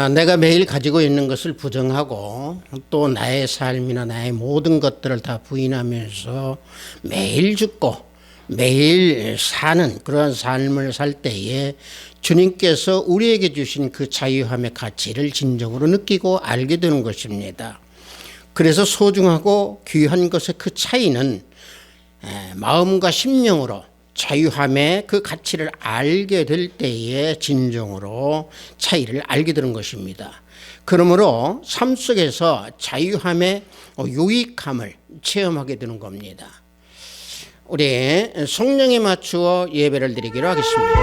내가 매일 가지고 있는 것을 부정하고 또 나의 삶이나 나의 모든 것들을 다 부인하면서 매일 죽고 매일 사는 그러한 삶을 살 때에 주님께서 우리에게 주신 그 자유함의 가치를 진정으로 느끼고 알게 되는 것입니다. 그래서 소중하고 귀한 것의 그 차이는 마음과 심령으로 자유함의 그 가치를 알게 될 때에 진정으로 차이를 알게 되는 것입니다. 그러므로 삶 속에서 자유함의 유익함을 체험하게 되는 겁니다. 우리 성령에 맞추어 예배를 드리기로 하겠습니다.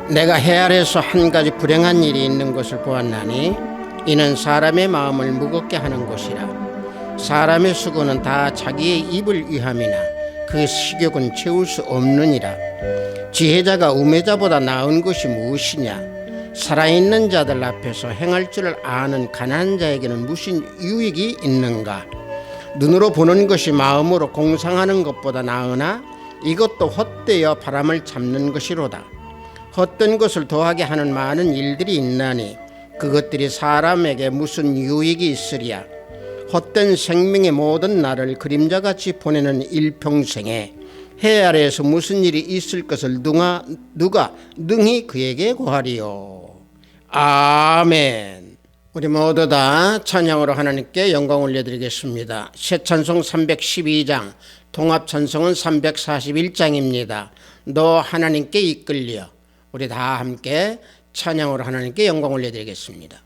내가 해 아래서 한 가지 불행한 일이 있는 것을 보았나니 이는 사람의 마음을 무겁게 하는 것이라. 사람의 수고는 다 자기의 입을 위함이나 그 식욕은 채울 수 없느니라. 지혜자가 우매자보다 나은 것이 무엇이냐? 살아있는 자들 앞에서 행할 줄을 아는 가난한 자에게는 무슨 유익이 있는가? 눈으로 보는 것이 마음으로 공상하는 것보다 나으나 이것도 헛되어 바람을 잡는 것이로다. 헛된 것을 더하게 하는 많은 일들이 있나니 그것들이 사람에게 무슨 유익이 있으랴. 헛된 생명의 모든 날을 그림자같이 보내는 일평생에 해 아래에서 무슨 일이 있을 것을 누가 능히 그에게 고하리요. 아멘. 우리 모두 다 찬양으로 하나님께 영광 올려드리겠습니다. 새 찬송 312장, 통합 찬송은 341장입니다. 너 하나님께 이끌려. 우리 다 함께 찬양으로 하나님께 영광 올려드리겠습니다.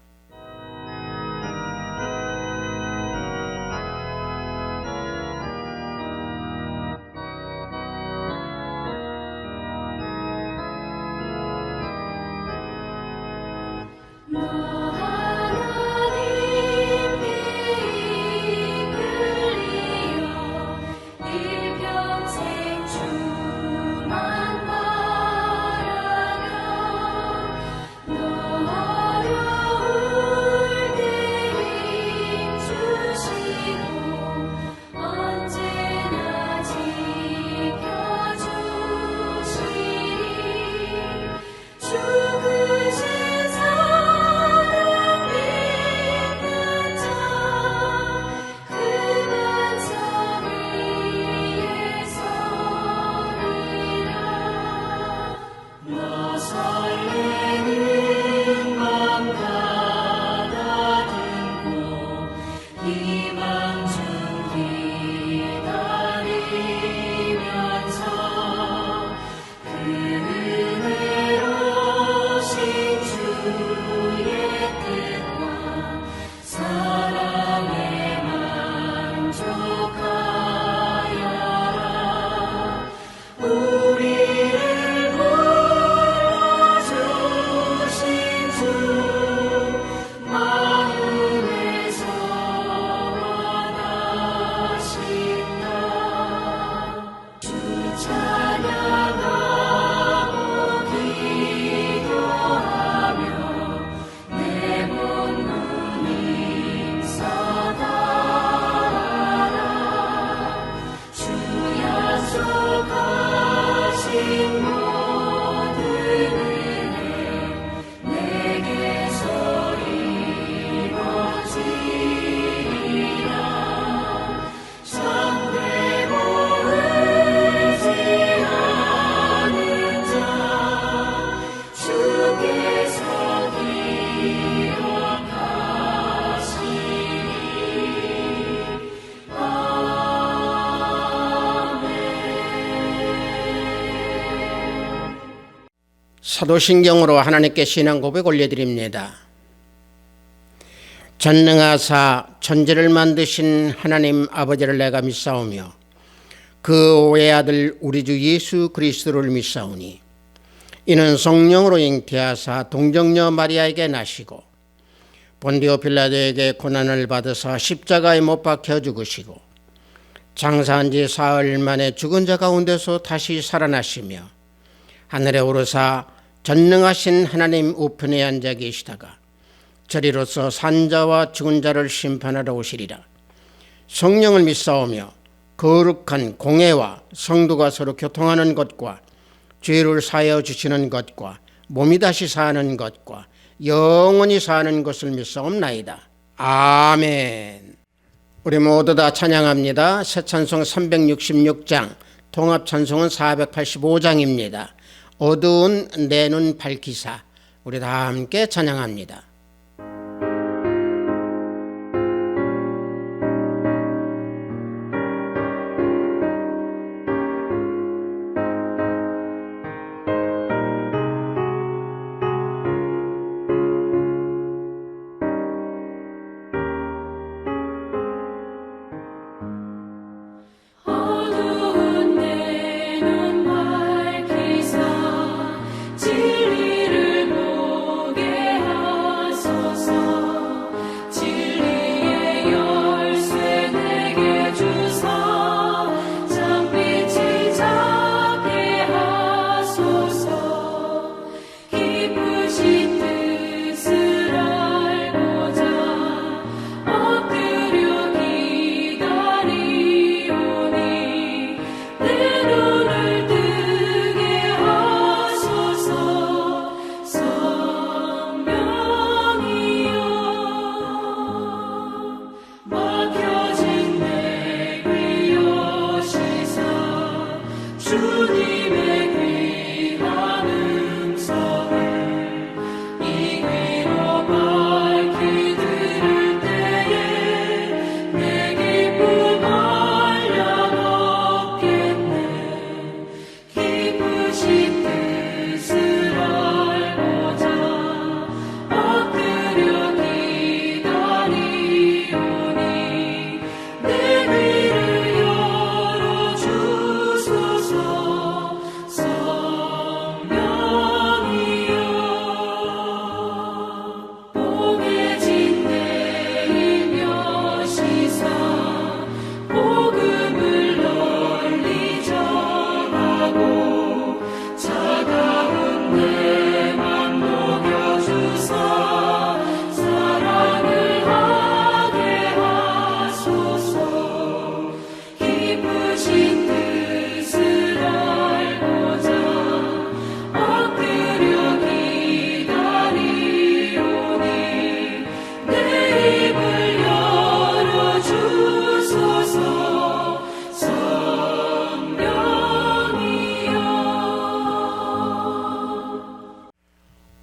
사도신경으로 하나님께 신앙 고백 올려드립니다. 전능하사 천지를 만드신 하나님 아버지를 내가 믿사오며 그 외아들 우리 주 예수 그리스도를 믿사오니 이는 성령으로 잉태하사 동정녀 마리아에게 나시고 본디오 빌라도에게 고난을 받으사 십자가에 못 박혀 죽으시고 장사한 지 사흘 만에 죽은 자 가운데서 다시 살아나시며 하늘에 오르사 전능하신 하나님 우편에 앉아 계시다가 저리로서 산자와 죽은 자를 심판하러 오시리라. 성령을 믿사오며 거룩한 공회와 성도가 서로 교통하는 것과 죄를 사하여 주시는 것과 몸이 다시 사는 것과 영원히 사는 것을 믿사옵나이다. 아멘. 우리 모두 다 찬양합니다. 새 찬송 366장, 통합 찬송은 485장입니다. 어두운 내 눈 밝히사. 우리 다 함께 찬양합니다.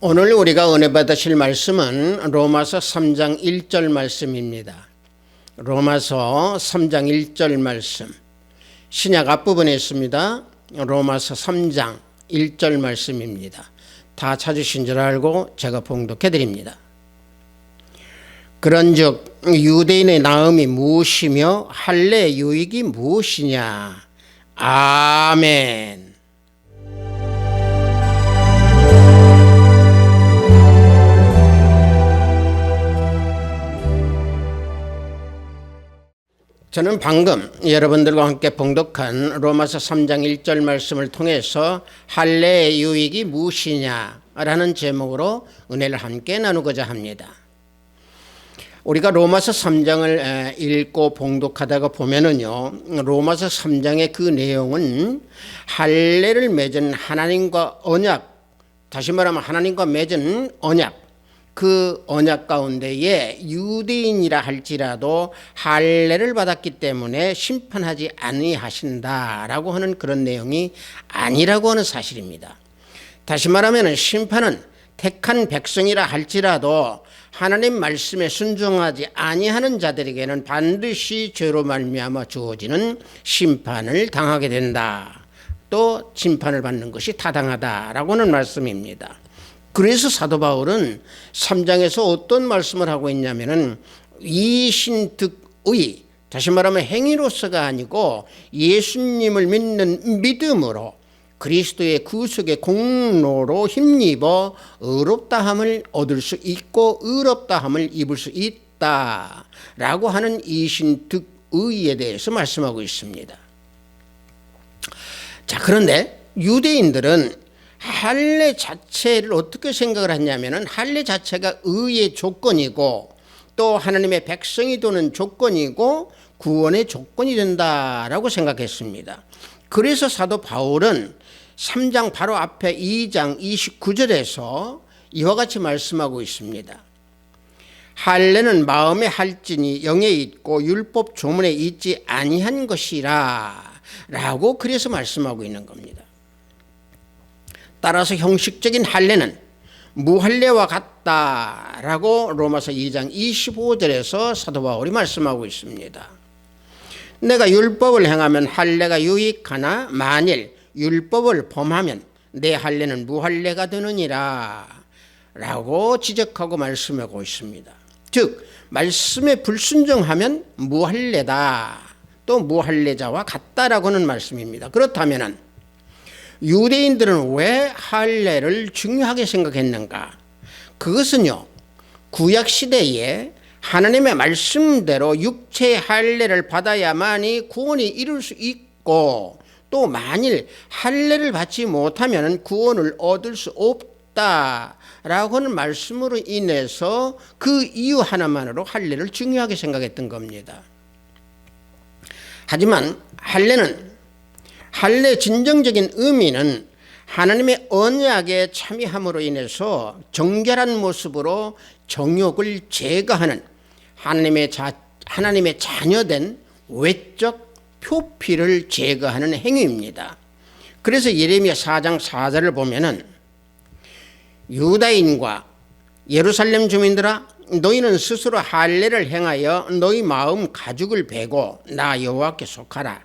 오늘 우리가 은혜 받으실 말씀은 로마서 3장 1절 말씀입니다. 로마서 3장 1절 말씀. 신약 앞부분에 있습니다. 로마서 3장 1절 말씀입니다. 다 찾으신 줄 알고 제가 봉독해 드립니다. 그런즉 유대인의 나음이 무엇이며 할례의 유익이 무엇이냐. 아멘. 저는 방금 여러분들과 함께 봉독한 로마서 3장 1절 말씀을 통해서 할례의 유익이 무엇이냐라는 제목으로 은혜를 함께 나누고자 합니다. 우리가 로마서 3장을 읽고 봉독하다가 보면은요, 로마서 3장의 그 내용은 할례를 맺은 하나님과 언약, 다시 말하면 하나님과 맺은 언약, 그 언약 가운데에 유대인이라 할지라도 할례를 받았기 때문에 심판하지 아니하신다라고 하는 그런 내용이 아니라고 하는 사실입니다. 다시 말하면 심판은 택한 백성이라 할지라도 하나님 말씀에 순종하지 아니하는 자들에게는 반드시 죄로 말미암아 주어지는 심판을 당하게 된다. 또 심판을 받는 것이 타당하다라고 하는 말씀입니다. 그래서 사도 바울은 3장에서 어떤 말씀을 하고 있냐면은 이신득의, 다시 말하면 행위로서가 아니고 예수님을 믿는 믿음으로 그리스도의 구속의 공로로 힘입어 의롭다함을 얻을 수 있고 의롭다함을 입을 수 있다라고 하는 이신득의에 대해서 말씀하고 있습니다. 자, 그런데 유대인들은 할례 자체를 어떻게 생각을 했냐면은 할례 자체가 의의 조건이고 또 하나님의 백성이 되는 조건이고 구원의 조건이 된다라고 생각했습니다. 그래서 사도 바울은 3장 바로 앞에 2장 29절에서 이와 같이 말씀하고 있습니다. 할례는 마음에 할지니 영에 있고 율법 조문에 있지 아니한 것이라 라고 그래서 말씀하고 있는 겁니다. 따라서 형식적인 할례는 무할례와 같다라고 로마서 2장 25절에서 사도 바울이 말씀하고 있습니다. 내가 율법을 행하면 할례가 유익하나 만일 율법을 범하면 내 할례는 무할례가 되느니라 라고 지적하고 말씀하고 있습니다. 즉 말씀에 불순종하면 무할례다, 또 무할례자와 같다라고 하는 말씀입니다. 그렇다면 유대인들은 왜 할례를 중요하게 생각했는가? 그것은요, 구약시대에 하나님의 말씀대로 육체의 할례를 받아야만이 구원이 이룰 수 있고, 또 만일 할례를 받지 못하면 구원을 얻을 수 없다라고 하는 말씀으로 인해서 그 이유 하나만으로 할례를 중요하게 생각했던 겁니다. 하지만 할례 진정적인 의미는 하나님의 언약에 참여함으로 인해서 정결한 모습으로 정욕을 제거하는 하나님의 자녀된 외적 표피를 제거하는 행위입니다. 그래서 예레미야 4장 4절을 보면은 유다인과 예루살렘 주민들아, 너희는 스스로 할례를 행하여 너희 마음 가죽을 베고 나 여호와께 속하라.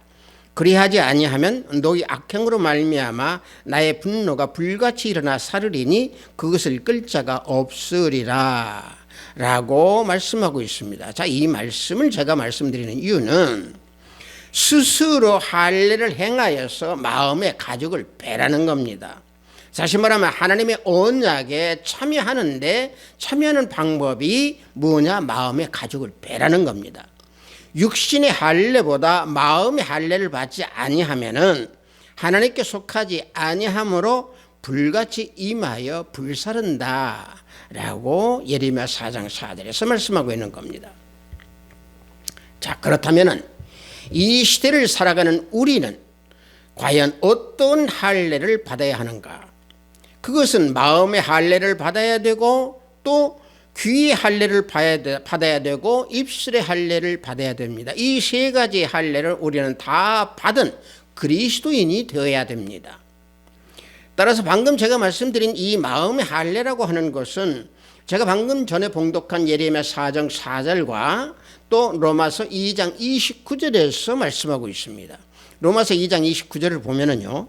그리하지 아니하면 너희 악행으로 말미암아 나의 분노가 불같이 일어나 사르리니 그것을 끌 자가 없으리라 라고 말씀하고 있습니다. 자, 이 말씀을 제가 말씀드리는 이유는 스스로 할례를 행하여서 마음의 가죽을 베라는 겁니다. 다시 말하면 하나님의 언약에 참여하는 방법이 뭐냐? 마음의 가죽을 베라는 겁니다. 육신의 할례보다 마음의 할례를 받지 아니하면은 하나님께 속하지 아니함으로 불같이 임하여 불사른다라고 예레미야 4장 4절에서 말씀하고 있는 겁니다. 자, 그렇다면은 이 시대를 살아가는 우리는 과연 어떤 할례를 받아야 하는가? 그것은 마음의 할례를 받아야 되고, 또 귀의 할례를 받아야 되고, 입술의 할례를 받아야 됩니다. 이 세 가지 할례를 우리는 다 받은 그리스도인이 되어야 됩니다. 따라서 방금 제가 말씀드린 이 마음의 할례라고 하는 것은 제가 방금 전에 봉독한 예레미야 4장 4절과 또 로마서 2장 29절에서 말씀하고 있습니다. 로마서 2장 29절을 보면은요,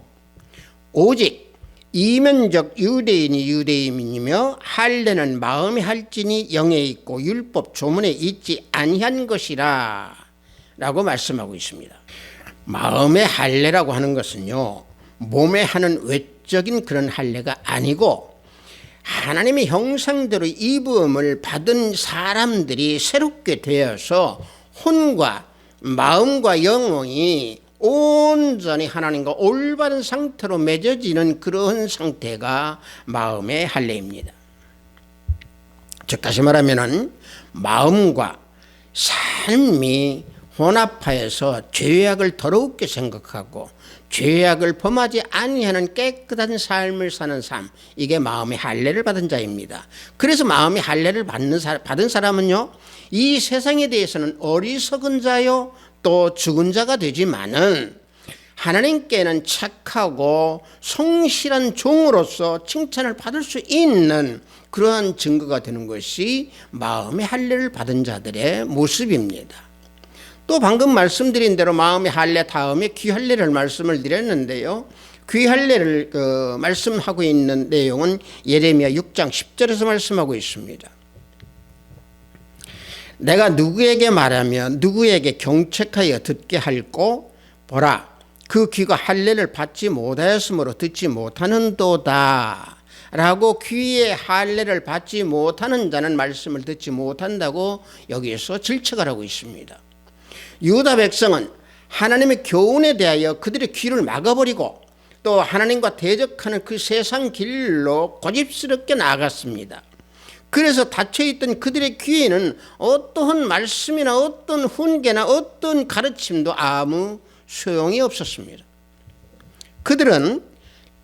오직 이면적 유대인이 유대인이며 할례는 마음에 할지니 영에 있고 율법 조문에 있지 아니한 것이라 라고 말씀하고 있습니다. 마음의 할례라고 하는 것은요, 몸에 하는 외적인 그런 할례가 아니고 하나님의 형상대로 입음을 받은 사람들이 새롭게 되어서 혼과 마음과 영혼이 온전히 하나님과 올바른 상태로 맺어지는 그런 상태가 마음의 할례입니다. 즉 다시 말하면 마음과 삶이 혼합하여서 죄악을 더럽게 생각하고 죄악을 범하지 아니하는 깨끗한 삶을 사는 삶, 이게 마음의 할례를 받은 자입니다. 그래서 마음의 할례를 받은 사람은요, 이 세상에 대해서는 어리석은 자요 또 죽은 자가 되지만은 하나님께는 착하고 성실한 종으로서 칭찬을 받을 수 있는 그러한 증거가 되는 것이 마음의 할례를 받은 자들의 모습입니다. 또 방금 말씀드린 대로 마음의 할례 다음에 귀할례를 말씀을 드렸는데요, 귀할례를 말씀하고 있는 내용은 예레미야 6장 10절에서 말씀하고 있습니다. 내가 누구에게 말하며 누구에게 경책하여 듣게 할꼬? 보라, 그 귀가 할례를 받지 못하였으므로 듣지 못하는도다 라고 귀의 할례를 받지 못하는 자는 말씀을 듣지 못한다고 여기에서 질책을 하고 있습니다. 유다 백성은 하나님의 교훈에 대하여 그들의 귀를 막아버리고 또 하나님과 대적하는 그 세상 길로 고집스럽게 나아갔습니다. 그래서 닫혀있던 그들의 귀에는 어떠한 말씀이나 어떤 훈계나 어떤 가르침도 아무 소용이 없었습니다. 그들은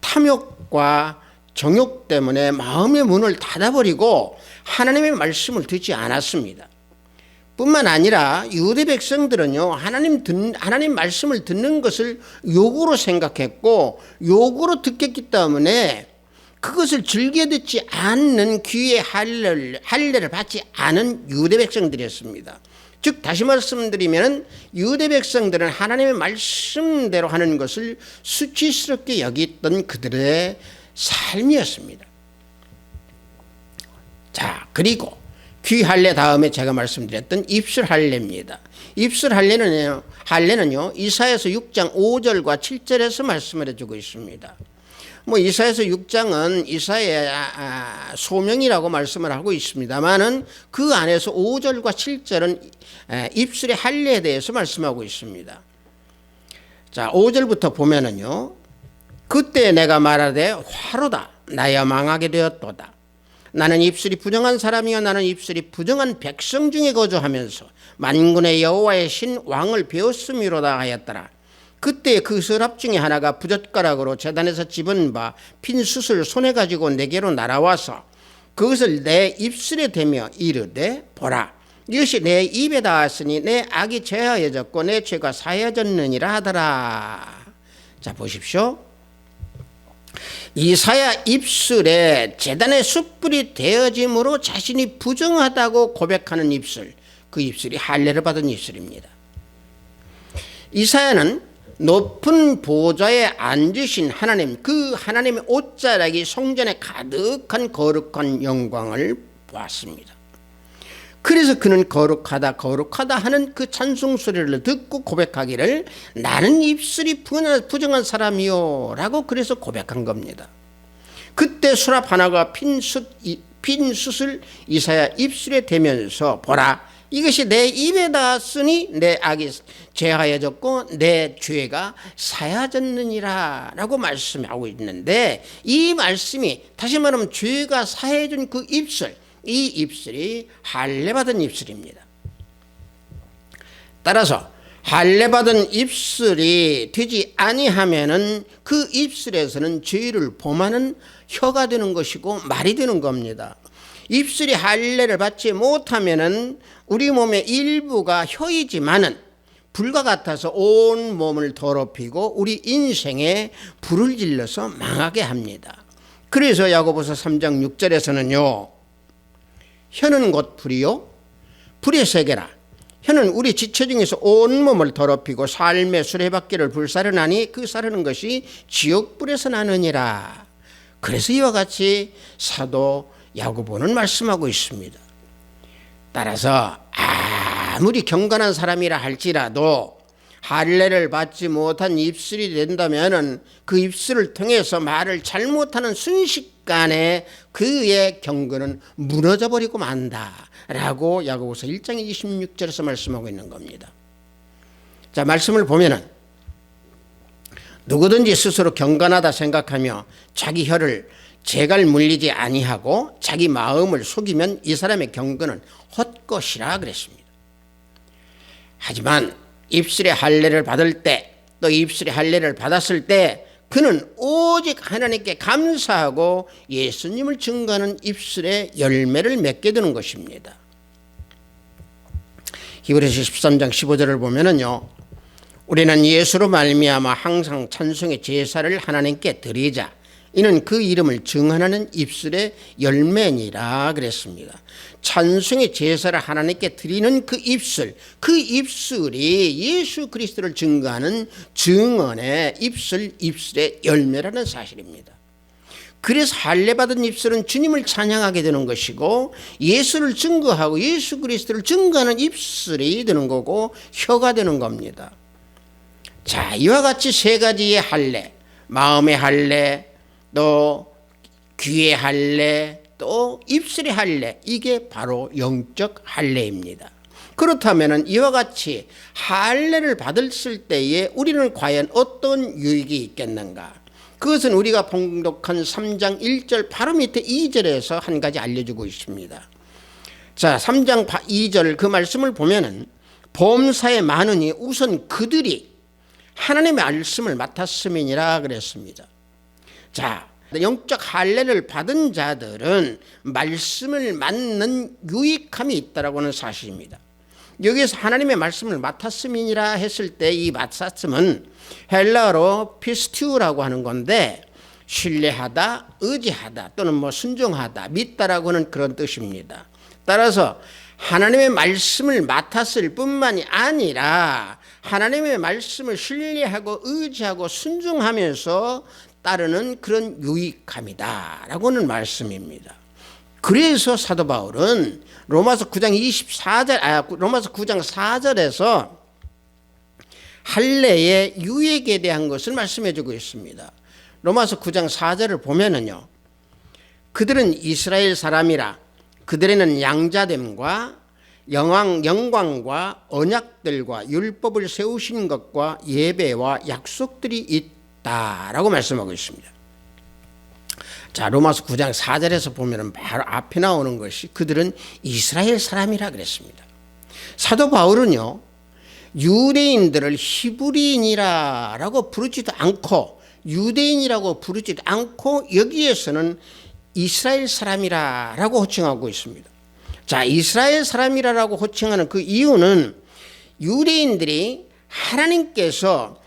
탐욕과 정욕 때문에 마음의 문을 닫아버리고 하나님의 말씀을 듣지 않았습니다. 뿐만 아니라 유대 백성들은요, 하나님 말씀을 듣는 것을 욕으로 생각했고 욕으로 듣겠기 때문에 그것을 즐겨 듣지 않는 귀의 할례를 받지 않은 유대 백성들이었습니다. 즉 다시 말씀드리면 유대 백성들은 하나님의 말씀대로 하는 것을 수치스럽게 여겼던 그들의 삶이었습니다. 자, 그리고 귀 할례 다음에 제가 말씀드렸던 입술 할례입니다. 입술 할례는요 이사야서 6장 5절과 7절에서 말씀을 해주고 있습니다. 이사야서 6장은 이사야의 소명이라고 말씀을 하고 있습니다만은 그 안에서 5절과 7절은 입술의 할례에 대해서 말씀하고 있습니다. 자, 5절부터 보면은요, 그때 내가 말하되 화로다 나야 망하게 되었도다. 나는 입술이 부정한 사람이요 나는 입술이 부정한 백성 중에 거주하면서 만군의 여호와의 신 왕을 배웠음이로다 하였더라. 그때 그 서랍 중에 하나가 부젓가락으로 제단에서 집은 바 핀 숯을 손에 가지고 내게로 날아와서 그것을 내 입술에 대며 이르되 보라 이것이 내 입에 닿았으니 내 악이 제하여졌고 내 죄가 사하여졌느니라 하더라. 자, 보십시오. 이사야 입술에 제단의 숯불이 되어짐으로 자신이 부정하다고 고백하는 입술, 그 입술이 할례를 받은 입술입니다. 이사야는 높은 보좌에 앉으신 하나님, 그 하나님의 옷자락이 성전에 가득한 거룩한 영광을 보았습니다. 그래서 그는 거룩하다 거룩하다 하는 그 찬송 소리를 듣고 고백하기를 나는 입술이 부정한 사람이요 라고 그래서 고백한 겁니다. 그때 수랍 하나가 핀 숯을 이사야 입술에 대면서 보라 이것이 내 입에 닿았으니 내 악이 제하여졌고 내 죄가 사하여졌느니라 라고 말씀하고 있는데, 이 말씀이 다시 말하면 죄가 사해진 그 입술, 이 입술이 할례받은 입술입니다. 따라서 할례받은 입술이 되지 아니하면은 그 입술에서는 죄를 범하는 혀가 되는 것이고 말이 되는 겁니다. 입술이 할례를 받지 못하면은 우리 몸의 일부가 혀이지만은 불과 같아서 온 몸을 더럽히고 우리 인생에 불을 질러서 망하게 합니다. 그래서 야고보서 3장 6절에서는요, 혀는 곧 불이요 불의 세계라. 혀는 우리 지체 중에서 온 몸을 더럽히고 삶의 수레바퀴를 불사르나니 그 사르는 것이 지옥불에서 나느니라. 그래서 이와 같이 사도 야고보는 말씀하고 있습니다. 따라서 아무리 경건한 사람이라 할지라도 할례를 받지 못한 입술이 된다면은 그 입술을 통해서 말을 잘못하는 순식간에 그의 경건은 무너져 버리고 만다라고 야고보서 1장 26절에서 말씀하고 있는 겁니다. 자, 말씀을 보면은 누구든지 스스로 경건하다 생각하며 자기 혀를 재갈 물리지 아니하고 자기 마음을 속이면 이 사람의 경건은 헛것이라 그랬습니다. 하지만 입술의 할례를 받을 때 또 입술의 할례를 받았을 때 그는 오직 하나님께 감사하고 예수님을 증거하는 입술의 열매를 맺게 되는 것입니다. 히브리서 13장 15절을 보면은요, 우리는 예수로 말미암아 항상 찬송의 제사를 하나님께 드리자. 이는 그 이름을 증언하는 입술의 열매니라 그랬습니다. 찬송의 제사를 하나님께 드리는 그 입술이 예수 그리스도를 증거하는 증언의 입술의 열매라는 사실입니다. 그래서 할례받은 입술은 주님을 찬양하게 되는 것이고 예수를 증거하고 예수 그리스도를 증거하는 입술이 되는 거고 혀가 되는 겁니다. 자, 이와 같이 세 가지의 할례, 마음의 할례, 또 귀의 할례, 또 입술의 할례, 이게 바로 영적 할례입니다. 그렇다면 이와 같이 할례를 받았을 때에 우리는 과연 어떤 유익이 있겠는가? 그것은 우리가 봉독한 3장 1절 바로 밑에 2절에서 한 가지 알려주고 있습니다. 자, 3장 2절 그 말씀을 보면은 범사에 많으니 우선 그들이 하나님의 말씀을 맡았음이니라 그랬습니다. 자, 영적 할례를 받은 자들은 말씀을 맡는 유익함이 있다라고 하는 사실입니다. 여기에서 하나님의 말씀을 맡았음이니라 했을 때 이 맡았음은 헬라어로 피스티우라고 하는 건데 신뢰하다, 의지하다 또는 순종하다, 믿다라고 하는 그런 뜻입니다. 따라서 하나님의 말씀을 맡았을 뿐만이 아니라 하나님의 말씀을 신뢰하고 의지하고 순종하면서 따르는 그런 유익함이다 라고 하는 말씀입니다. 그래서 사도 바울은 로마서 9장 4절에서 할례의 유익에 대한 것을 말씀해 주고 있습니다. 로마서 9장 4절을 보면은요, 그들은 이스라엘 사람이라 그들에는 양자됨과 영광과 언약들과 율법을 세우신 것과 예배와 약속들이 있다라고 말씀하고 있습니다. 자, 로마서 9장 4절에서 보면 바로 앞에 나오는 것이 그들은 이스라엘 사람이라 그랬습니다. 사도 바울은요, 유대인들을 히브리인이라고 부르지도 않고 유대인이라고 부르지도 않고 여기에서는 이스라엘 사람이라고 호칭하고 있습니다. 자, 이스라엘 사람이라고 호칭하는 그 이유는 유대인들이 하나님께서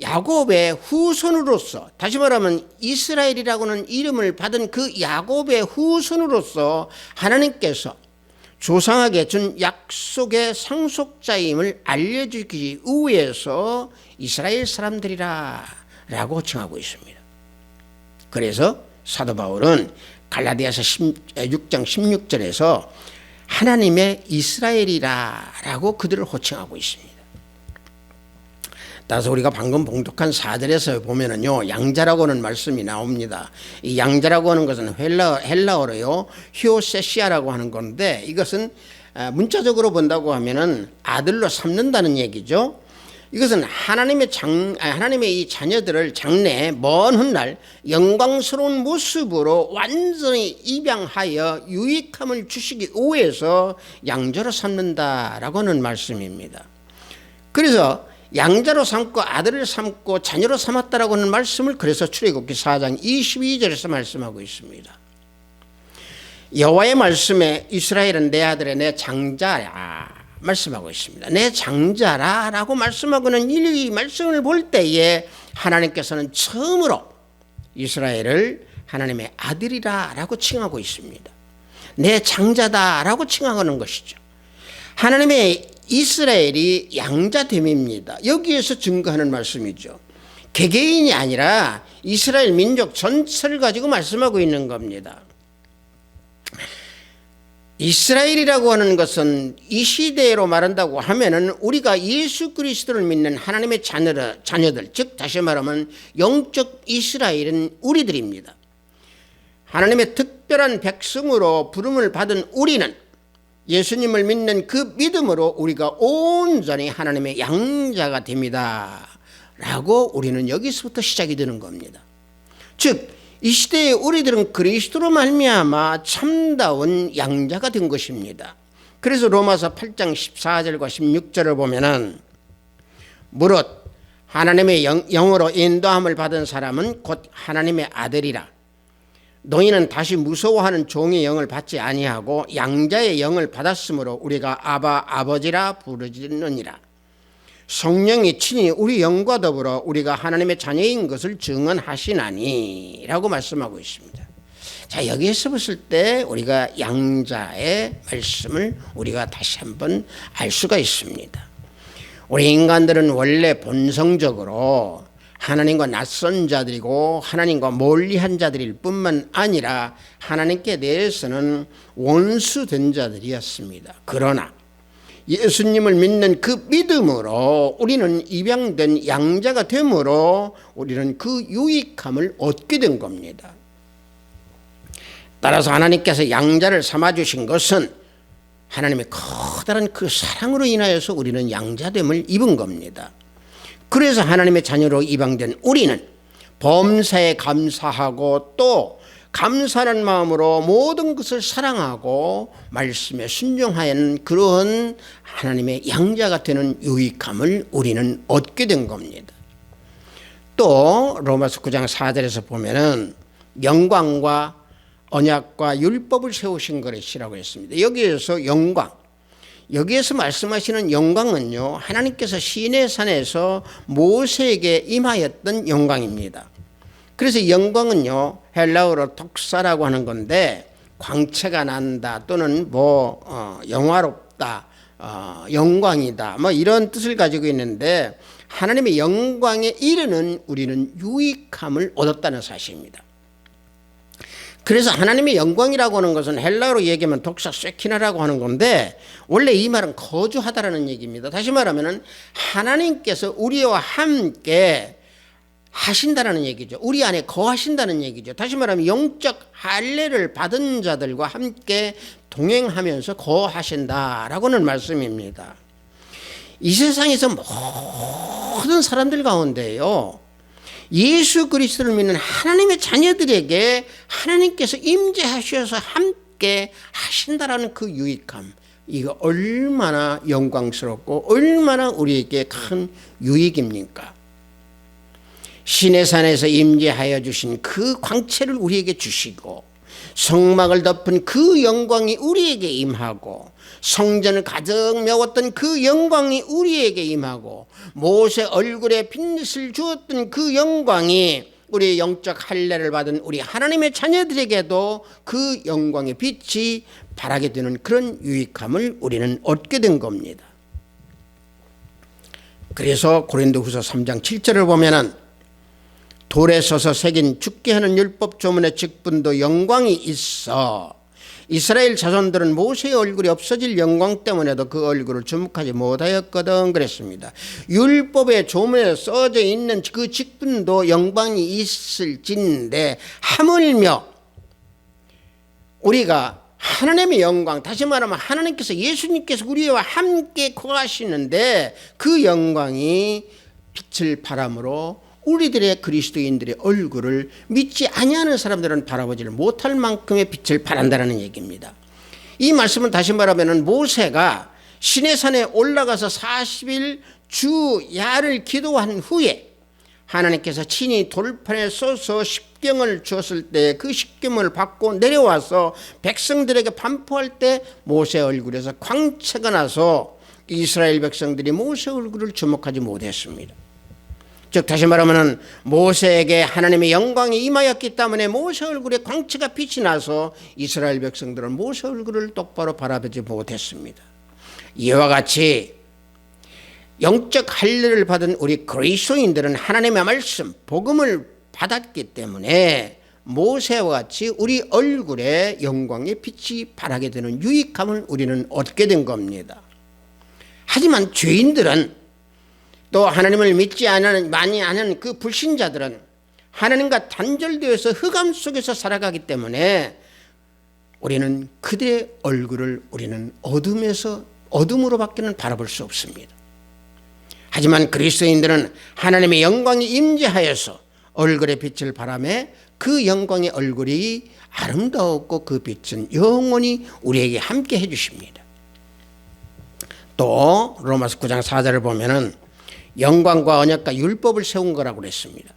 야곱의 후손으로서, 다시 말하면 이스라엘이라고는 이름을 받은 그 야곱의 후손으로서 하나님께서 조상에게 준 약속의 상속자임을 알려주기 위해서 이스라엘 사람들이라고 호칭하고 있습니다. 그래서 사도 바울은 갈라디아서 6장 16절에서 하나님의 이스라엘이라고 그들을 호칭하고 있습니다. 따라서 우리가 방금 봉독한 4절에서 보면은요, 양자라고 하는 말씀이 나옵니다. 이 양자라고 하는 것은 헬라어로요, 히오세시아라고 하는 건데, 이것은 문자적으로 본다고 하면은 아들로 삼는다는 얘기죠. 이것은 하나님의 이 자녀들을 장래에 먼 훗날 영광스러운 모습으로 완전히 입양하여 유익함을 주시기 위해서 양자로 삼는다라고 하는 말씀입니다. 그래서 양자로 삼고 아들을 삼고 자녀로 삼았다라고 하는 말씀을 그래서 출애굽기 4장 22절에서 말씀하고 있습니다. 여호와의 말씀에 이스라엘은 내 아들의 내 장자라 말씀하고 있습니다. 내 장자라 라고 말씀하고는 이 말씀을 볼 때에 하나님께서는 처음으로 이스라엘을 하나님의 아들이라 라고 칭하고 있습니다. 내 장자다 라고 칭하는 것이죠. 하나님의 이스라엘이 양자됨입니다. 여기에서 증거하는 말씀이죠. 개개인이 아니라 이스라엘 민족 전체를 가지고 말씀하고 있는 겁니다. 이스라엘이라고 하는 것은 이 시대로 말한다고 하면은 우리가 예수 그리스도를 믿는 하나님의 자녀들, 즉 다시 말하면 영적 이스라엘은 우리들입니다. 하나님의 특별한 백성으로 부름을 받은 우리는 예수님을 믿는 그 믿음으로 우리가 온전히 하나님의 양자가 됩니다 라고 우리는 여기서부터 시작이 되는 겁니다. 즉 이 시대에 우리들은 그리스도로 말미암아 참다운 양자가 된 것입니다. 그래서 로마서 8장 14절과 16절을 보면은 무릇 하나님의 영으로 인도함을 받은 사람은 곧 하나님의 아들이라. 너희는 다시 무서워하는 종의 영을 받지 아니하고 양자의 영을 받았으므로 우리가 아바 아버지라 부르짖느니라. 성령이 친히 우리 영과 더불어 우리가 하나님의 자녀인 것을 증언하시나니 라고 말씀하고 있습니다. 자, 여기에서 봤을 때 우리가 양자의 말씀을 우리가 다시 한번 알 수가 있습니다. 우리 인간들은 원래 본성적으로 하나님과 낯선 자들이고 하나님과 멀리한 자들일 뿐만 아니라 하나님께 대해서는 원수된 자들이었습니다. 그러나 예수님을 믿는 그 믿음으로 우리는 입양된 양자가 됨으로 우리는 그 유익함을 얻게 된 겁니다. 따라서 하나님께서 양자를 삼아주신 것은 하나님의 커다란 그 사랑으로 인하여서 우리는 양자됨을 입은 겁니다. 그래서 하나님의 자녀로 입양된 우리는 범사에 감사하고 또 감사하는 마음으로 모든 것을 사랑하고 말씀에 순종하는 그런 하나님의 양자가 되는 유익함을 우리는 얻게 된 겁니다. 또 로마서 9장 4절에서 보면은 영광과 언약과 율법을 세우신 것이라고 했습니다. 여기에서 영광, 여기에서 말씀하시는 영광은요, 하나님께서 시내산에서 모세에게 임하였던 영광입니다. 그래서 영광은요, 헬라어로 톡사라고 하는 건데 광채가 난다 또는 영화롭다, 영광이다 이런 뜻을 가지고 있는데, 하나님의 영광에 이르는 우리는 유익함을 얻었다는 사실입니다. 그래서 하나님의 영광이라고 하는 것은 헬라어로 얘기하면 독사 쇠키나라고 하는 건데, 원래 이 말은 거주하다라는 얘기입니다. 다시 말하면 하나님께서 우리와 함께 하신다는 얘기죠. 우리 안에 거하신다는 얘기죠. 다시 말하면 영적 할례를 받은 자들과 함께 동행하면서 거하신다라고는 말씀입니다. 이 세상에서 모든 사람들 가운데요, 예수 그리스도를 믿는 하나님의 자녀들에게 하나님께서 임재하셔서 함께 하신다라는 그 유익함, 이거 얼마나 영광스럽고 얼마나 우리에게 큰 유익입니까? 시내산에서 임재하여 주신 그 광채를 우리에게 주시고, 성막을 덮은 그 영광이 우리에게 임하고, 성전을 가득 메웠던 그 영광이 우리에게 임하고, 모세 얼굴에 빛을 주었던 그 영광이 우리의 영적 할례를 받은 우리 하나님의 자녀들에게도 그 영광의 빛이 발하게 되는 그런 유익함을 우리는 얻게 된 겁니다. 그래서 고린도후서 3장 7절을 보면은 돌에 서서 새긴 죽게 하는 율법 조문의 직분도 영광이 있어 이스라엘 자손들은 모세의 얼굴이 없어질 영광 때문에도 그 얼굴을 주목하지 못하였거든 그랬습니다. 율법의 조문에 써져 있는 그 직분도 영광이 있을진데, 하물며 우리가 하나님의 영광, 다시 말하면 하나님께서, 예수님께서 우리와 함께 거하시는데 그 영광이 빛을 발함으로 우리들의 그리스도인들의 얼굴을 믿지 아니하는 사람들은 바라보지를 못할 만큼의 빛을 발한다는 얘기입니다. 이 말씀은 다시 말하면 모세가 시내산에 올라가서 40일 주야를 기도한 후에 하나님께서 친히 돌판에 써서 십경을 주었을 때 그 십경을 받고 내려와서 백성들에게 반포할 때 모세 얼굴에서 광채가 나서 이스라엘 백성들이 모세 얼굴을 주목하지 못했습니다. 즉 다시 말하면 모세에게 하나님의 영광이 임하였기 때문에 모세 얼굴에 광채가 빛이 나서 이스라엘 백성들은 모세 얼굴을 똑바로 바라보지 못했습니다. 이와 같이 영적 할례를 받은 우리 그리스도인들은 하나님의 말씀, 복음을 받았기 때문에 모세와 같이 우리 얼굴에 영광의 빛이 발하게 되는 유익함을 우리는 얻게 된 겁니다. 하지만 죄인들은, 또 하나님을 믿지 많이 않은 그 불신자들은 하나님과 단절되어서 흑암 속에서 살아가기 때문에 우리는 그들의 얼굴을 우리는 어둠으로 밖에는 바라볼 수 없습니다. 하지만 그리스도인들은 하나님의 영광이 임재하여서 얼굴의 빛을 바라매 그 영광의 얼굴이 아름다웠고 그 빛은 영원히 우리에게 함께 해주십니다. 또 로마서 9장 4절을 보면은 영광과 언약과 율법을 세운 거라고 그랬습니다.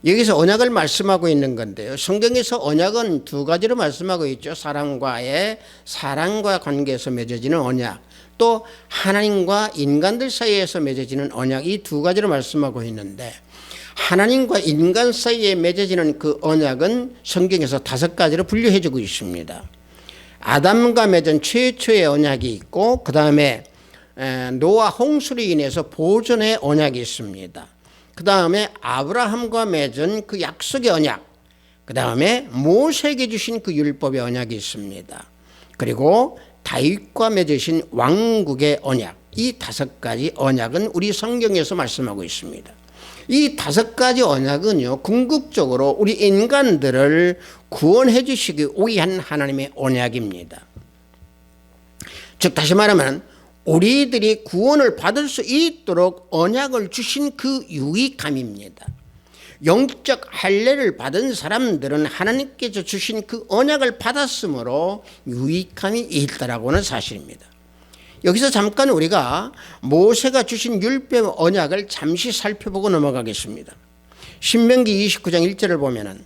여기서 언약을 말씀하고 있는 건데요, 성경에서 언약은 두 가지로 말씀하고 있죠. 사람과의 사랑과 관계에서 맺어지는 언약, 또 하나님과 인간들 사이에서 맺어지는 언약, 이 두 가지로 말씀하고 있는데, 하나님과 인간 사이에 맺어지는 그 언약은 성경에서 5가지로 분류해 주고 있습니다. 아담과 맺은 최초의 언약이 있고, 그 다음에 노아 홍수로 인해서 보존의 언약이 있습니다. 그 다음에 아브라함과 맺은 그 약속의 언약, 그 다음에 모세에게 주신 그 율법의 언약이 있습니다. 그리고 다윗과 맺으신 왕국의 언약, 이 5가지 언약은 우리 성경에서 말씀하고 있습니다. 이 5가지 언약은요, 궁극적으로 우리 인간들을 구원해 주시기 위한 하나님의 언약입니다. 즉 다시 말하면 우리들이 구원을 받을 수 있도록 언약을 주신 그 유익함입니다. 영적 할례를 받은 사람들은 하나님께서 주신 그 언약을 받았으므로 유익함이 있다라고 하는 사실입니다. 여기서 잠깐 우리가 모세가 주신 율법 언약을 잠시 살펴보고 넘어가겠습니다. 신명기 29장 1절을 보면은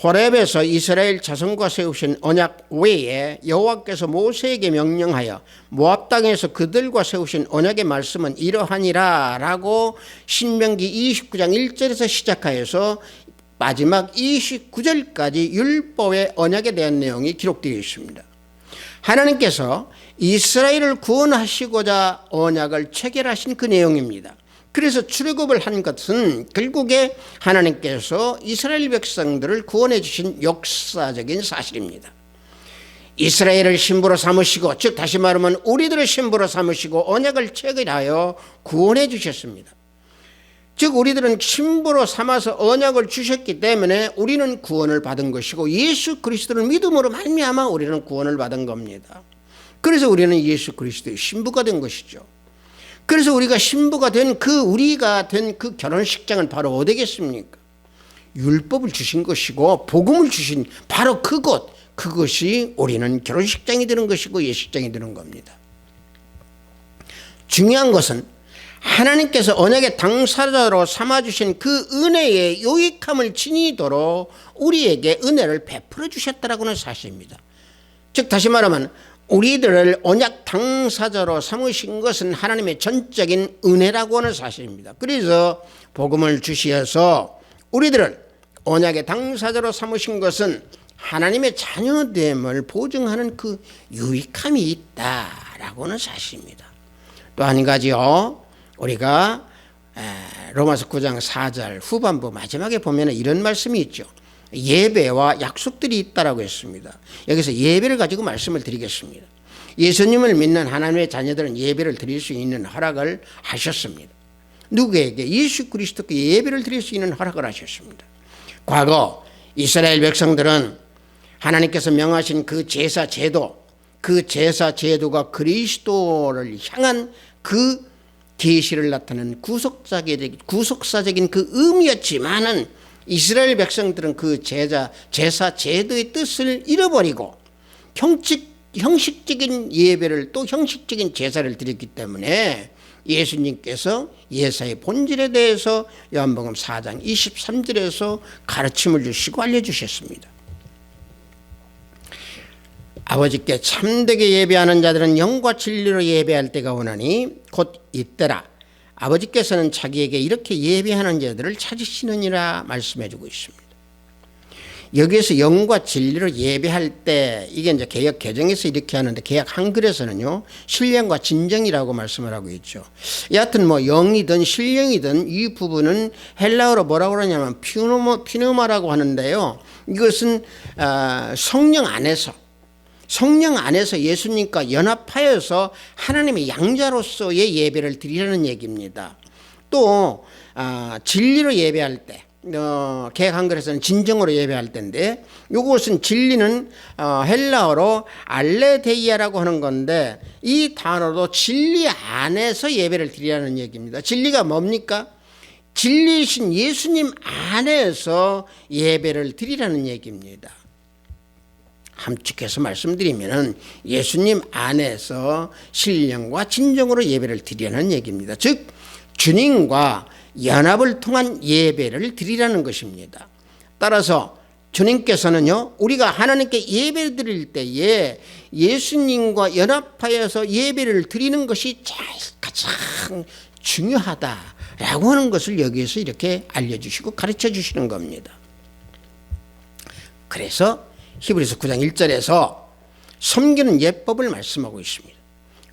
호렙에서 이스라엘 자손과 세우신 언약 외에 여호와께서 모세에게 명령하여 모압 땅에서 그들과 세우신 언약의 말씀은 이러하니라 라고 신명기 29장 1절에서 시작하여서 마지막 29절까지 율법의 언약에 대한 내용이 기록되어 있습니다. 하나님께서 이스라엘을 구원하시고자 언약을 체결하신 그 내용입니다. 그래서 출애굽을 한 것은 결국에 하나님께서 이스라엘 백성들을 구원해 주신 역사적인 사실입니다. 이스라엘을 신부로 삼으시고, 즉 다시 말하면 우리들을 신부로 삼으시고 언약을 체결하여 구원해 주셨습니다. 즉 우리들은 신부로 삼아서 언약을 주셨기 때문에 우리는 구원을 받은 것이고, 예수 그리스도를 믿음으로 말미암아 우리는 구원을 받은 겁니다. 그래서 우리는 예수 그리스도의 신부가 된 것이죠. 그래서 우리가 신부가 된 우리가 된 그 결혼식장은 바로 어디겠습니까? 율법을 주신 것이고 복음을 주신 바로 그것이 우리는 결혼식장이 되는 것이고 예식장이 되는 겁니다. 중요한 것은 하나님께서 언약의 당사자로 삼아주신 그 은혜의 유익함을 지니도록 우리에게 은혜를 베풀어 주셨다라고는 사실입니다. 즉 다시 말하면 우리들을 언약 당사자로 삼으신 것은 하나님의 전적인 은혜라고 하는 사실입니다. 그래서 복음을 주시어서 우리들을 언약의 당사자로 삼으신 것은 하나님의 자녀됨을 보증하는 그 유익함이 있다라고 하는 사실입니다. 또 한 가지요, 우리가 로마서 9장 4절 후반부 마지막에 보면 이런 말씀이 있죠. 예배와 약속들이 있다라고 했습니다. 여기서 예배를 가지고 말씀을 드리겠습니다. 예수님을 믿는 하나님의 자녀들은 예배를 드릴 수 있는 허락을 하셨습니다. 누구에게? 예수 그리스도께 예배를 드릴 수 있는 허락을 하셨습니다. 과거 이스라엘 백성들은 하나님께서 명하신 그 제사 제도, 그 제사 제도가 그리스도를 향한 그 계시를 나타내는 구속사적인 그 의미였지만은 이스라엘 백성들은 그 제사 제도의 뜻을 잃어버리고 형식적인 예배를 또 형식적인 제사를 드렸기 때문에 예수님께서 예사의 본질에 대해서 요한복음 4장 23절에서 가르침을 주시고 알려주셨습니다. 아버지께 참되게 예배하는 자들은 영과 진리로 예배할 때가 오나니 곧 이때라. 아버지께서는 자기에게 이렇게 예배하는 자들을 찾으시느니라 말씀해 주고 있습니다. 여기에서 영과 진리로 예배할 때, 이게 이제 개역 개정에서 이렇게 하는데 개역 한글에서는요 신령과 진정이라고 말씀을 하고 있죠. 여하튼 뭐 영이든 신령이든 이 부분은 헬라어로 뭐라고 그러냐면 피누마라고 하는데요, 이것은 성령 안에서 예수님과 연합하여서 하나님의 양자로서의 예배를 드리라는 얘기입니다. 또 진리로 예배할 때, 개역 한글에서는 진정으로 예배할 때인데, 이것은 진리는 헬라어로 알레데이아라고 하는 건데, 이 단어도 진리 안에서 예배를 드리라는 얘기입니다. 진리가 뭡니까? 진리이신 예수님 안에서 예배를 드리라는 얘기입니다. 함축해서 말씀드리면 예수님 안에서 신령과 진정으로 예배를 드리라는 얘기입니다. 즉 주님과 연합을 통한 예배를 드리라는 것입니다. 따라서 주님께서는요, 우리가 하나님께 예배를 드릴 때에 예수님과 연합하여서 예배를 드리는 것이 가장 중요하다라고 하는 것을 여기에서 이렇게 알려주시고 가르쳐 주시는 겁니다. 그래서 히브리서 9장 1절에서 섬기는 예법을 말씀하고 있습니다.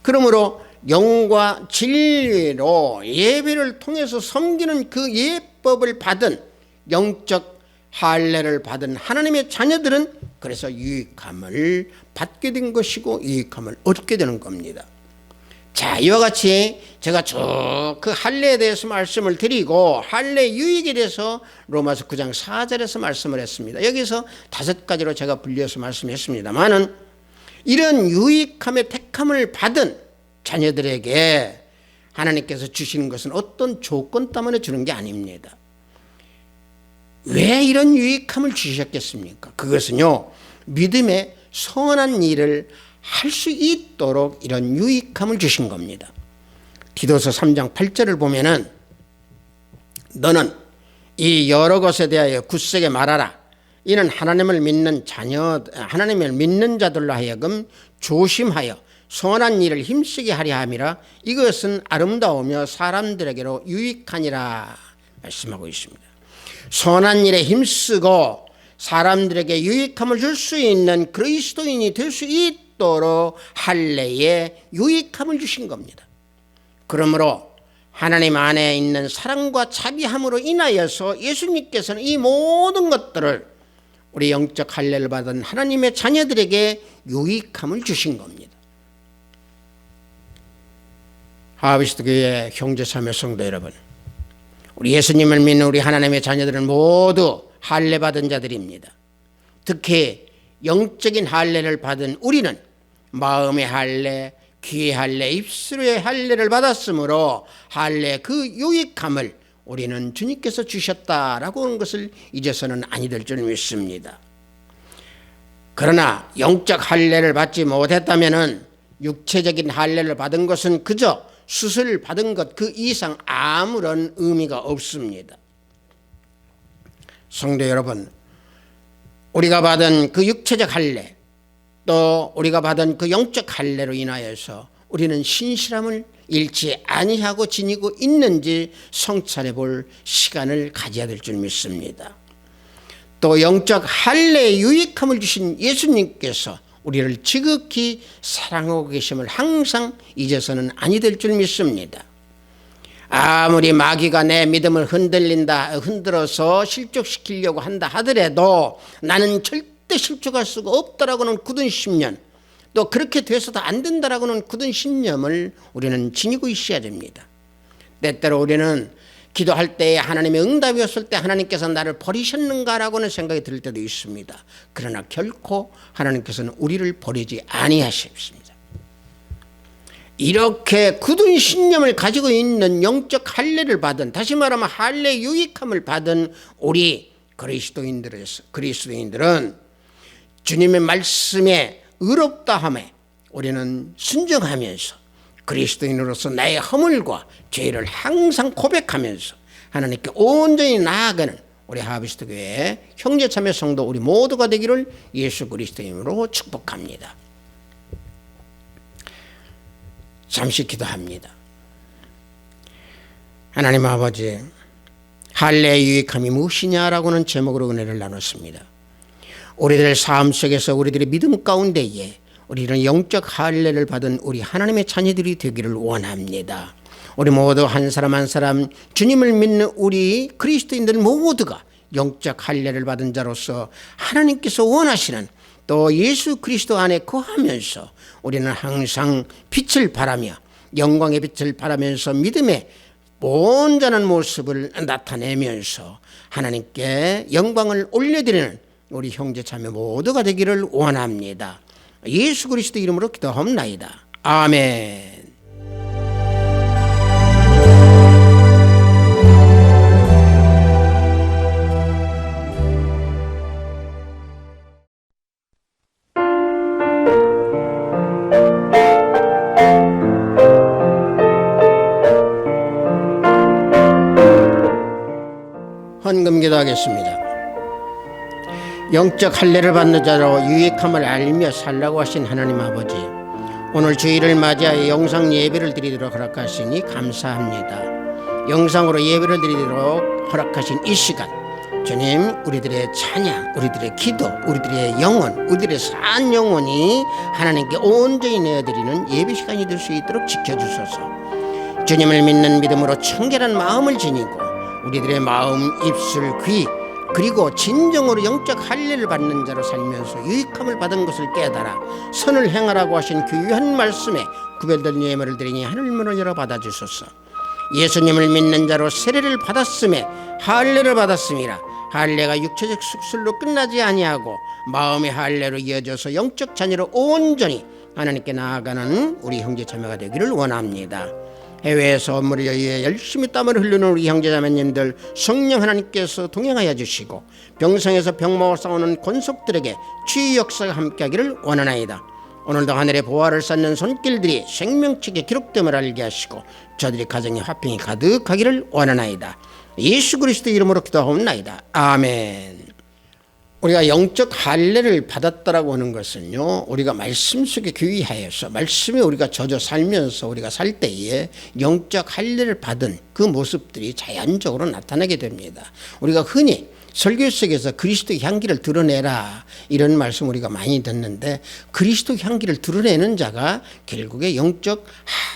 그러므로 영과 진리로 예배를 통해서 섬기는 그 예법을 받은, 영적 할례를 받은 하나님의 자녀들은 그래서 유익함을 받게 된 것이고 유익함을 얻게 되는 겁니다. 자, 이와 같이 제가 쭉 그 할례에 대해서 말씀을 드리고 할례 유익에 대해서 로마서 9장 4절에서 말씀을 했습니다. 여기서 5가지로 제가 분리해서 말씀했습니다만은, 이런 유익함의 택함을 받은 자녀들에게 하나님께서 주시는 것은 어떤 조건 때문에 주는 게 아닙니다. 왜 이런 유익함을 주셨겠습니까? 그것은요, 믿음의 선한 일을 할 수 있도록 이런 유익함을 주신 겁니다. 디도서 3장 8절을 보면은 너는 이 여러 것에 대하여 굳세게 말하라. 이는 하나님을 믿는 하나님을 믿는 자들로 하여금 조심하여 선한 일을 힘쓰게 하려 함이라. 이것은 아름다우며 사람들에게로 유익하니라 말씀하고 있습니다. 선한 일에 힘쓰고 사람들에게 유익함을 줄 수 있는 그리스도인이 될 수 있도록 할례에 유익함을 주신 겁니다. 그러므로 하나님 안에 있는 사랑과 자비함으로 인하여서 예수님께서는 이 모든 것들을 우리 영적 할례를 받은 하나님의 자녀들에게 유익함을 주신 겁니다. 하비스트 교회 형제자매 성도 여러분, 우리 예수님을 믿는 우리 하나님의 자녀들은 모두 할례 받은 자들입니다. 특히 영적인 할례를 받은 우리는 마음의 할례, 귀의 할례, 입술의 할례를 받았으므로 할례 그 유익함을 우리는 주님께서 주셨다라고 하는 것을 잊어서는 아니 될 줄 믿습니다. 그러나 영적 할례를 받지 못했다면 육체적인 할례를 받은 것은 그저 수술을 받은 것 그 이상 아무런 의미가 없습니다. 성도 여러분, 우리가 받은 그 육체적 할례 또 우리가 받은 그 영적 할례로 인하여서 우리는 신실함을 잃지 아니하고 지니고 있는지 성찰해 볼 시간을 가져야 될 줄 믿습니다. 또 영적 할례의 유익함을 주신 예수님께서 우리를 지극히 사랑하고 계심을 항상 잊어서는 아니 될 줄 믿습니다. 아무리 마귀가 내 믿음을 흔들어서 실족시키려고 한다 하더라도 나는 절대 실족할 수가 없다라고는 굳은 신념, 또 그렇게 돼서도 안 된다라고는 굳은 신념을 우리는 지니고 있어야 됩니다. 때때로 우리는 기도할 때에 하나님의 응답이 없을 때 하나님께서 나를 버리셨는가라고는 생각이 들 때도 있습니다. 그러나 결코 하나님께서는 우리를 버리지 아니하십니다. 이렇게 굳은 신념을 가지고 있는 영적 할례를 받은, 다시 말하면 할례 유익함을 받은 우리 그리스도인들은 주님의 말씀에 의롭다함에 우리는 순종하면서 그리스도인으로서 나의 허물과 죄를 항상 고백하면서 하나님께 온전히 나아가는 우리 하비스트 교회 형제자매 성도 우리 모두가 되기를 예수 그리스도 이름으로 축복합니다. 잠시 기도합니다. 하나님 아버지, 할례의 유익함이 무엇이냐라고는 제목으로 은혜를 나눴습니다. 우리들 삶 속에서 우리들의 믿음 가운데에 우리는 영적 할례를 받은 우리 하나님의 자녀들이 되기를 원합니다. 우리 모두 한 사람 한 사람 주님을 믿는 우리 그리스도인들 모두가 영적 할례를 받은 자로서 하나님께서 원하시는 또 예수 그리스도 안에 거하면서 우리는 항상 빛을 발하며 영광의 빛을 발하면서 믿음의 온전한 모습을 나타내면서 하나님께 영광을 올려드리는 우리 형제 자매 모두가 되기를 원합니다. 예수 그리스도 이름으로 기도합나이다. 아멘. 헌금 기도하겠습니다. 영적 할례를 받는 자로 유익함을 알며 살라고 하신 하나님 아버지, 오늘 주일을 맞이하여 영상 예배를 드리도록 허락하시니 감사합니다. 영상으로 예배를 드리도록 허락하신 이 시간, 주님, 우리들의 찬양, 우리들의 기도, 우리들의 영혼, 우리들의 산 영혼이 하나님께 온전히 내어드리는 예배 시간이 될 수 있도록 지켜주소서. 주님을 믿는 믿음으로 청결한 마음을 지니고 우리들의 마음, 입술, 귀, 그리고 진정으로 영적 할례를 받는 자로 살면서 유익함을 받은 것을 깨달아 선을 행하라고 하신 귀한 말씀에 구별된 예물을 드리니 하늘문을 열어 받아주소서. 예수님을 믿는 자로 세례를 받았음에 할례를 받았음이라. 할례가 육체적 숙술로 끝나지 아니하고 마음의 할례로 이어져서 영적 자녀로 온전히 하나님께 나아가는 우리 형제 자매가 되기를 원합니다. 해외에서 업무를 위해 열심히 땀을 흘리는 우리 형제자매님들 성령 하나님께서 동행하여 주시고 병성에서 병마와 싸우는 권속들에게 치유 역사가 함께하기를 원하나이다. 오늘도 하늘의 보화를 쌓는 손길들이 생명책에 기록됨을 알게 하시고 저들의 가정에 화평이 가득하기를 원하나이다. 예수 그리스도 이름으로 기도하옵나이다. 아멘. 우리가 영적 할례를 받았다라고 하는 것은요, 우리가 말씀 속에 귀의하여서 말씀에 우리가 젖어 살면서 우리가 살 때에 영적 할례를 받은 그 모습들이 자연적으로 나타나게 됩니다. 우리가 흔히 설교 속에서 그리스도의 향기를 드러내라 이런 말씀 우리가 많이 듣는데, 그리스도의 향기를 드러내는 자가 결국에 영적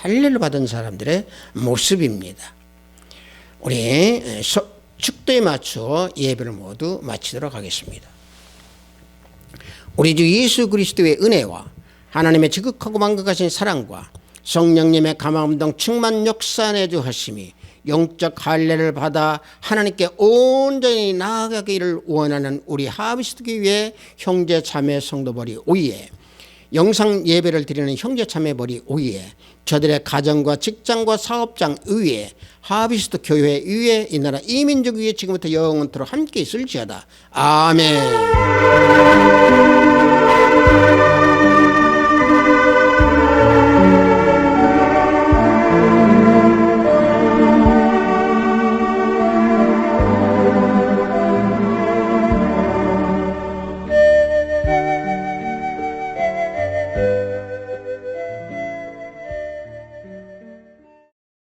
할례를 받은 사람들의 모습입니다. 우리 축도에 맞춰 예배를 모두 마치도록 하겠습니다. 우리 주 예수 그리스도의 은혜와 하나님의 지극하고 만극하신 사랑과 성령님의 감화감동 충만 역사 내주하심이 영적 할례를 받아 하나님께 온전히 나아가기를 원하는 우리 하비스트 교회 형제 자매 성도벌이 오이에, 영상 예배를 드리는 형제 자매벌이 오이에, 저들의 가정과 직장과 사업장 위에, 하비스트 교회 위에, 이 나라 이민족 위에 지금부터 영원토록 함께 있을지어다. 아멘.